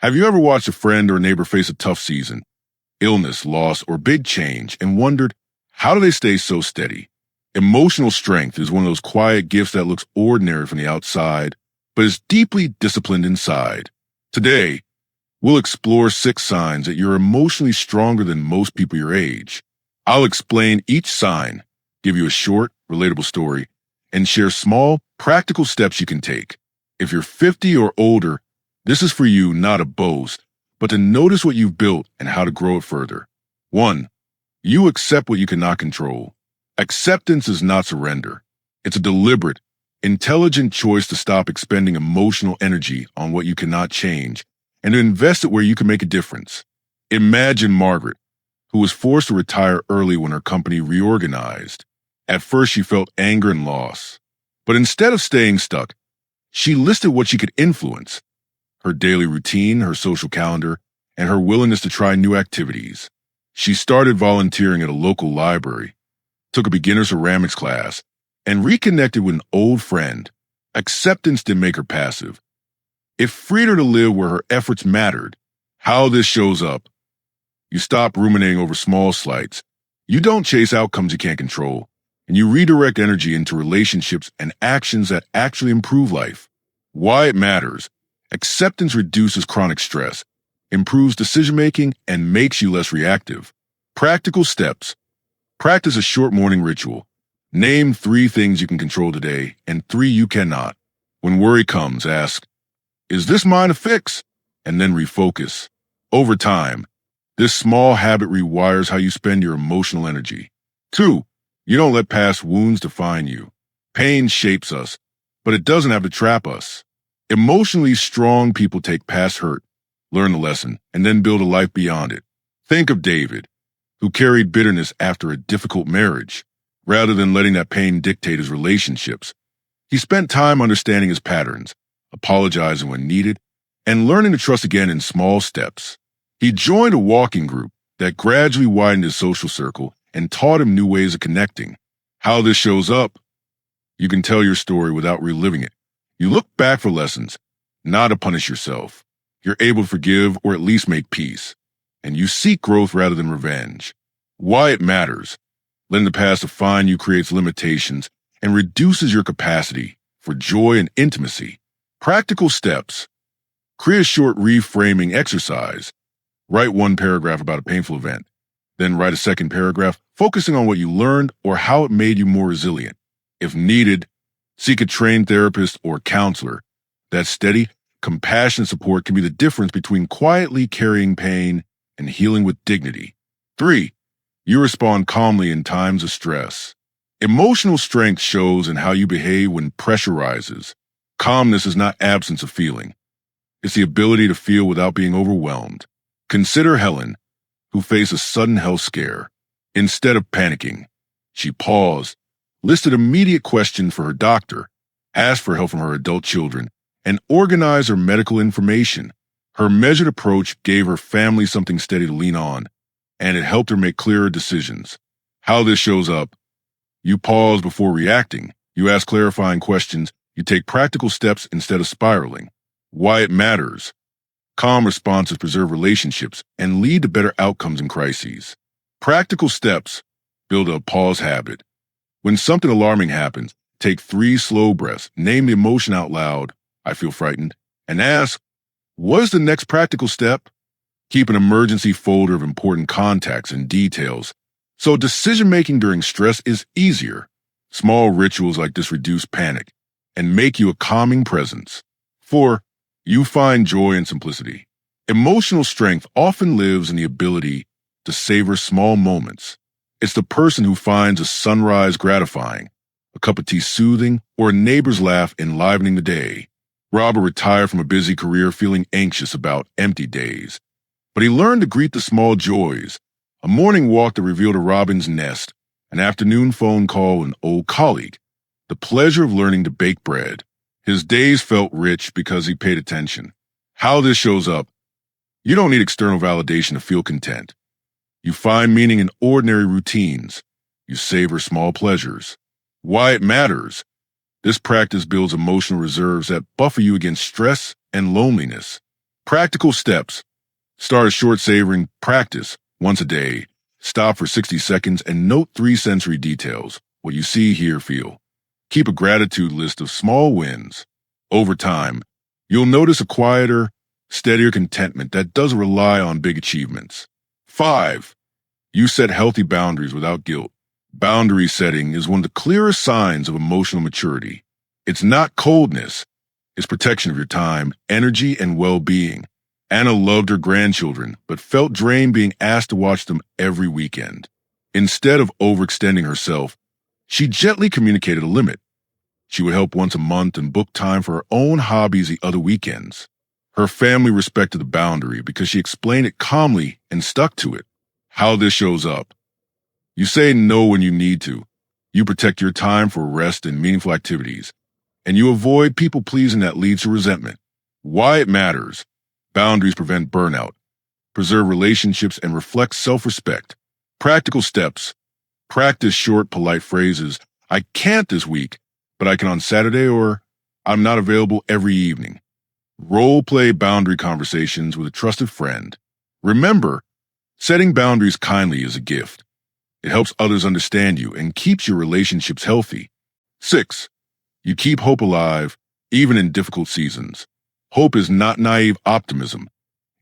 Have you ever watched a friend or a neighbor face a tough season, illness, loss, or big change, and wondered, how do they stay so steady? Emotional strength is one of those quiet gifts that looks ordinary from the outside, but is deeply disciplined inside. Today, we'll explore 6 signs that you're emotionally stronger than most people your age. I'll explain each sign, give you a short, relatable story, and share small, practical steps you can take. If you're 50 or older, this is for you not to boast, but to notice what you've built and how to grow it further. 1. You accept what you cannot control. Acceptance is not surrender. It's a deliberate, intelligent choice to stop expending emotional energy on what you cannot change and to invest it where you can make a difference. Imagine Margaret, who was forced to retire early when her company reorganized. At first, she felt anger and loss. But instead of staying stuck, she listed what she could influence: her daily routine, her social calendar, and her willingness to try new activities. She started volunteering at a local library, took a beginner ceramics class, and reconnected with an old friend. Acceptance didn't make her passive. It freed her to live where her efforts mattered. How this shows up: you stop ruminating over small slights. You don't chase outcomes you can't control, and you redirect energy into relationships and actions that actually improve life. Why it matters: acceptance reduces chronic stress, improves decision-making, and makes you less reactive. Practical steps. Practice a short morning ritual. Name 3 things you can control today and 3 you cannot. When worry comes, ask, is this mine to fix? And then refocus. Over time, this small habit rewires how you spend your emotional energy. 2. You don't let past wounds define you. Pain shapes us, but it doesn't have to trap us. Emotionally strong people take past hurt, learn the lesson, and then build a life beyond it. Think of David, who carried bitterness after a difficult marriage. Rather than letting that pain dictate his relationships, he spent time understanding his patterns, apologizing when needed, and learning to trust again in small steps. He joined a walking group that gradually widened his social circle and taught him new ways of connecting. How this shows up: you can tell your story without reliving it. You look back for lessons, not to punish yourself. You're able to forgive or at least make peace. And you seek growth rather than revenge. Why it matters: letting the past define you creates limitations and reduces your capacity for joy and intimacy. Practical steps. Create a short reframing exercise. Write 1 paragraph about a painful event. Then write a second paragraph focusing on what you learned or how it made you more resilient. If needed, seek a trained therapist or counselor. That steady, compassionate support can be the difference between quietly carrying pain and healing with dignity. 3. You respond calmly in times of stress. Emotional strength shows in how you behave when pressure rises. Calmness is not absence of feeling. It's the ability to feel without being overwhelmed. Consider Helen, who faced a sudden health scare. Instead of panicking, she paused, listed immediate questions for her doctor, asked for help from her adult children, and organized her medical information. Her measured approach gave her family something steady to lean on, and it helped her make clearer decisions. How this shows up: you pause before reacting, you ask clarifying questions, you take practical steps instead of spiraling. Why it matters: calm responses preserve relationships and lead to better outcomes in crises. Practical steps. Build a pause habit. When something alarming happens, take 3 slow breaths, name the emotion out loud, I feel frightened, and ask, what is the next practical step? Keep an emergency folder of important contacts and details, so decision-making during stress is easier. Small rituals like this reduce panic and make you a calming presence. 4. You find joy in simplicity. Emotional strength often lives in the ability to savor small moments. It's the person who finds a sunrise gratifying, a cup of tea soothing, or a neighbor's laugh enlivening the day. Robert retired from a busy career feeling anxious about empty days, but he learned to greet the small joys: a morning walk that revealed a robin's nest, an afternoon phone call with an old colleague, the pleasure of learning to bake bread. His days felt rich because he paid attention. How this shows up: you don't need external validation to feel content. You find meaning in ordinary routines. You savor small pleasures. Why it matters: this practice builds emotional reserves that buffer you against stress and loneliness. Practical steps. Start a short savoring practice once a day. Stop for 60 seconds and note 3 sensory details, what you see, hear, feel. Keep a gratitude list of small wins. Over time, you'll notice a quieter, steadier contentment that doesn't rely on big achievements. 5. You set healthy boundaries without guilt. Boundary setting is one of the clearest signs of emotional maturity. It's not coldness. It's protection of your time, energy, and well-being. Anna loved her grandchildren, but felt drained being asked to watch them every weekend. Instead of overextending herself, she gently communicated a limit. She would help once a month and book time for her own hobbies the other weekends. Her family respected the boundary because she explained it calmly and stuck to it. How this shows up. You say no when you need to. You protect your time for rest and meaningful activities. And you avoid people-pleasing that leads to resentment. Why it matters. Boundaries prevent burnout, preserve relationships, and reflect self-respect. Practical steps. Practice short, polite phrases. I can't this week, but I can on Saturday, or I'm not available every evening. Role-play boundary conversations with a trusted friend. Remember, setting boundaries kindly is a gift. It helps others understand you and keeps your relationships healthy. 6. You keep hope alive, even in difficult seasons. Hope is not naive optimism.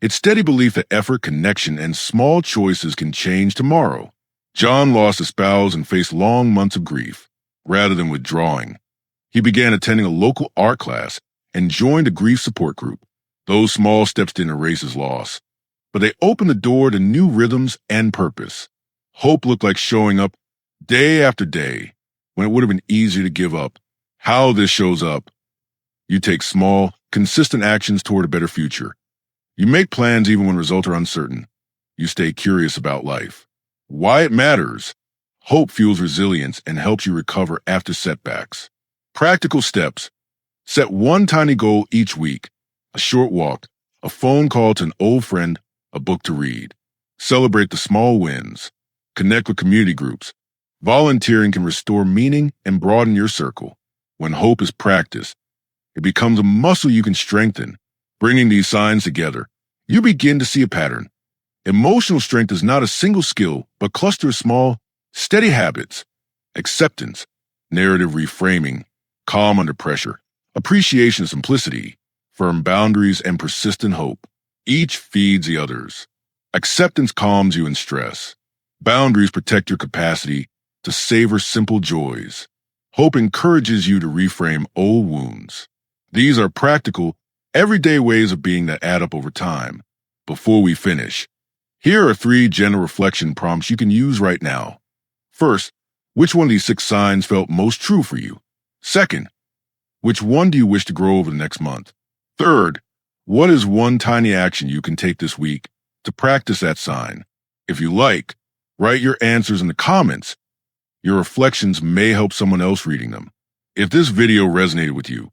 It's steady belief that effort, connection, and small choices can change tomorrow. John lost a spouse and faced long months of grief. Rather than withdrawing, he began attending a local art class and joined a grief support group. Those small steps didn't erase his loss, but they opened the door to new rhythms and purpose. Hope looked like showing up day after day when it would have been easier to give up. How this shows up. You take small, consistent actions toward a better future. You make plans even when results are uncertain. You stay curious about life. Why it matters. Hope fuels resilience and helps you recover after setbacks. Practical steps. Set one tiny goal each week. A short walk, a phone call to an old friend, a book to read. Celebrate the small wins. Connect with community groups. Volunteering can restore meaning and broaden your circle. When hope is practiced, it becomes a muscle you can strengthen. Bringing these signs together, you begin to see a pattern. Emotional strength is not a single skill, but cluster of small, steady habits. Acceptance, narrative reframing, calm under pressure, appreciation of simplicity, firm boundaries, and persistent hope. Each feeds the others. Acceptance calms you in stress. Boundaries protect your capacity to savor simple joys. Hope encourages you to reframe old wounds. These are practical, everyday ways of being that add up over time. Before we finish, here are 3 general reflection prompts you can use right now. First, which one of these 6 signs felt most true for you? Second, which one do you wish to grow over the next month? Third, what is one tiny action you can take this week to practice that sign? If you like, write your answers in the comments. Your reflections may help someone else reading them. If this video resonated with you,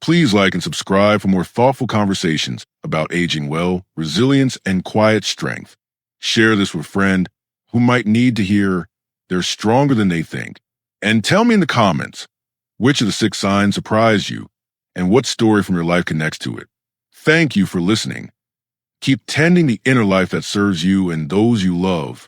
please like and subscribe for more thoughtful conversations about aging well, resilience, and quiet strength. Share this with a friend who might need to hear they're stronger than they think. And tell me in the comments, which of the 6 signs surprised you and what story from your life connects to it. Thank you for listening. Keep tending the inner life that serves you and those you love.